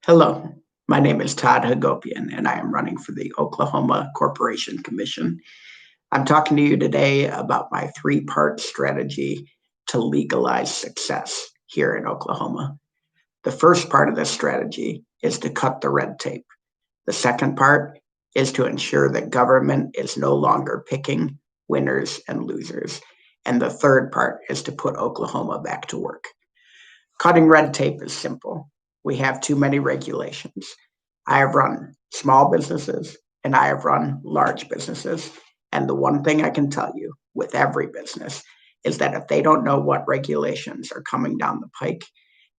Hello, my name is Todd Hagopian, and I am running for the Oklahoma Corporation Commission. I'm talking to you today about my three-part strategy to legalize success here in Oklahoma. The first part of this strategy is to cut the red tape. The second part is to ensure that government is no longer picking winners and losers. And the third part is to put Oklahoma back to work. Cutting red tape is simple. We have too many regulations. I have run small businesses and I have run large businesses. And the one thing I can tell you with every business is that if they don't know what regulations are coming down the pike,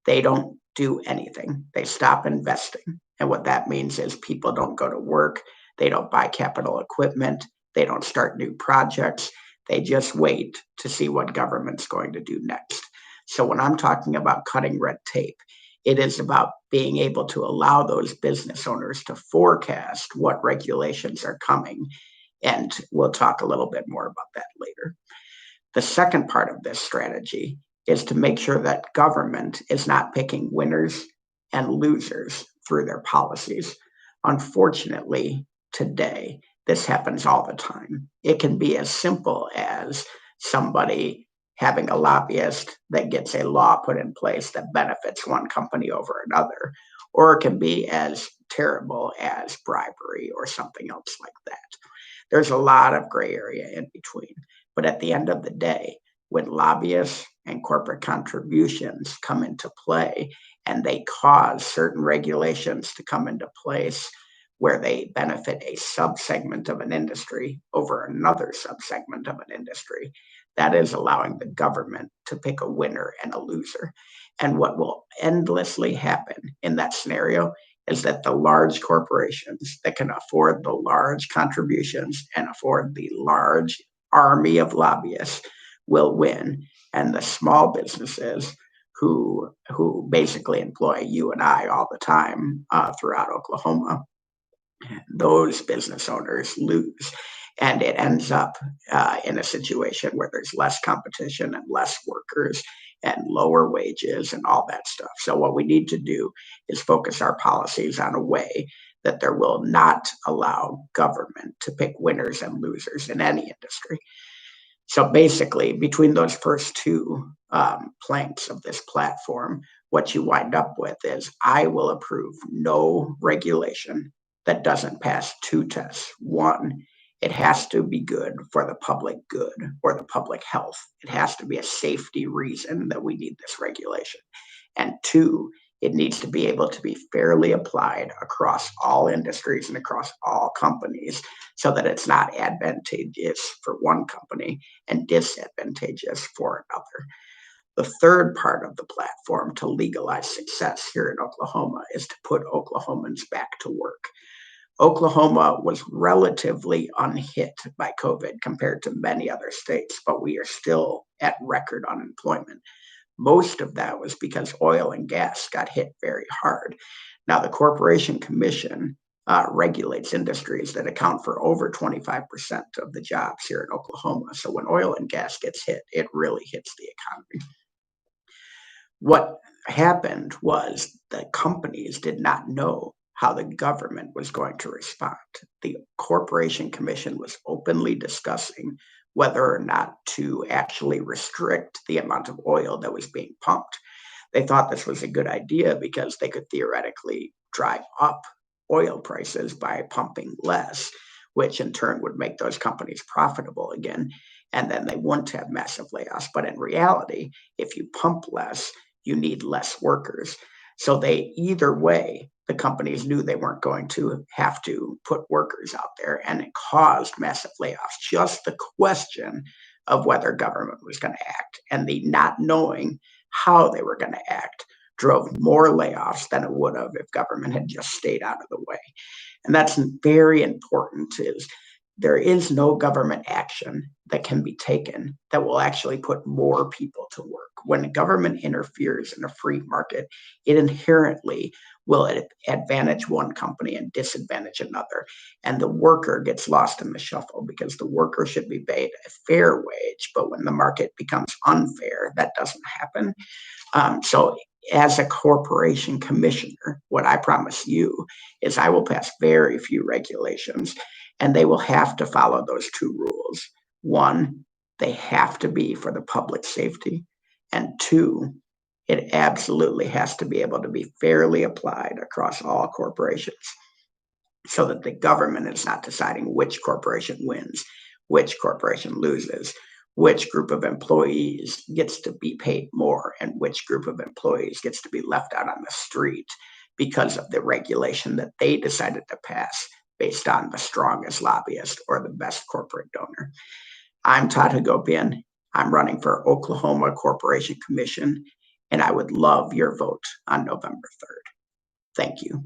they don't do anything. They stop investing. And what that means is people don't go to work, they don't buy capital equipment, they don't start new projects. They just wait to see what government's going to do next. So when I'm talking about cutting red tape, it is about being able to allow those business owners to forecast what regulations are coming. And we'll talk a little bit more about that later. The second part of this strategy is to make sure that government is not picking winners and losers through their policies. Unfortunately, today, this happens all the time. It can be as simple as somebody having a lobbyist that gets a law put in place that benefits one company over another, or it can be as terrible as bribery or something else like that. There's a lot of gray area in between. But at the end of the day, when lobbyists and corporate contributions come into play and they cause certain regulations to come into place where they benefit a subsegment of an industry over another subsegment of an industry, that is allowing the government to pick a winner and a loser. And what will endlessly happen in that scenario is that the large corporations that can afford the large contributions and afford the large army of lobbyists will win. And the small businesses who basically employ you and I all the time throughout Oklahoma, those business owners lose. And it ends up in a situation where there's less competition and less workers and lower wages and all that stuff. So, what we need to do is focus our policies on a way that there will not allow government to pick winners and losers in any industry. So, basically, between those first two planks of this platform, what you wind up with is I will approve no regulation that doesn't pass two tests. One, it has to be good for the public good or the public health. It has to be a safety reason that we need this regulation. And two, it needs to be able to be fairly applied across all industries and across all companies so that it's not advantageous for one company and disadvantageous for another. The third part of the platform to legalize success here in Oklahoma is to put Oklahomans back to work. Oklahoma was relatively unhit by COVID compared to many other states, but we are still at record unemployment. Most of that was because oil and gas got hit very hard. Now, the Corporation Commission regulates industries that account for over 25% of the jobs here in Oklahoma. So when oil and gas gets hit, it really hits the economy. What happened was the companies did not know how the government was going to respond. The Corporation Commission was openly discussing whether or not to actually restrict the amount of oil that was being pumped. They thought this was a good idea because they could theoretically drive up oil prices by pumping less, which in turn would make those companies profitable again. And then they wouldn't have massive layoffs. But in reality, if you pump less, you need less workers. So they either way, the companies knew they weren't going to have to put workers out there, and it caused massive layoffs. Just the question of whether government was going to act and the not knowing how they were going to act drove more layoffs than it would have if government had just stayed out of the way. And that's very important is there is no government action that can be taken that will actually put more people to work. When government interferes in a free market, it inherently will advantage one company and disadvantage another. And the worker gets lost in the shuffle because the worker should be paid a fair wage. But when the market becomes unfair, that doesn't happen. So As a corporation commissioner, what I promise you is I will pass very few regulations, and they will have to follow those two rules. One, they have to be for the public safety. And two, it absolutely has to be able to be fairly applied across all corporations so that the government is not deciding which corporation wins, which corporation loses, which group of employees gets to be paid more, and which group of employees gets to be left out on the street because of the regulation that they decided to pass based on the strongest lobbyist or the best corporate donor. I'm Todd Hagopian. I'm running for Oklahoma Corporation Commission, and I would love your vote on November 3rd. Thank you.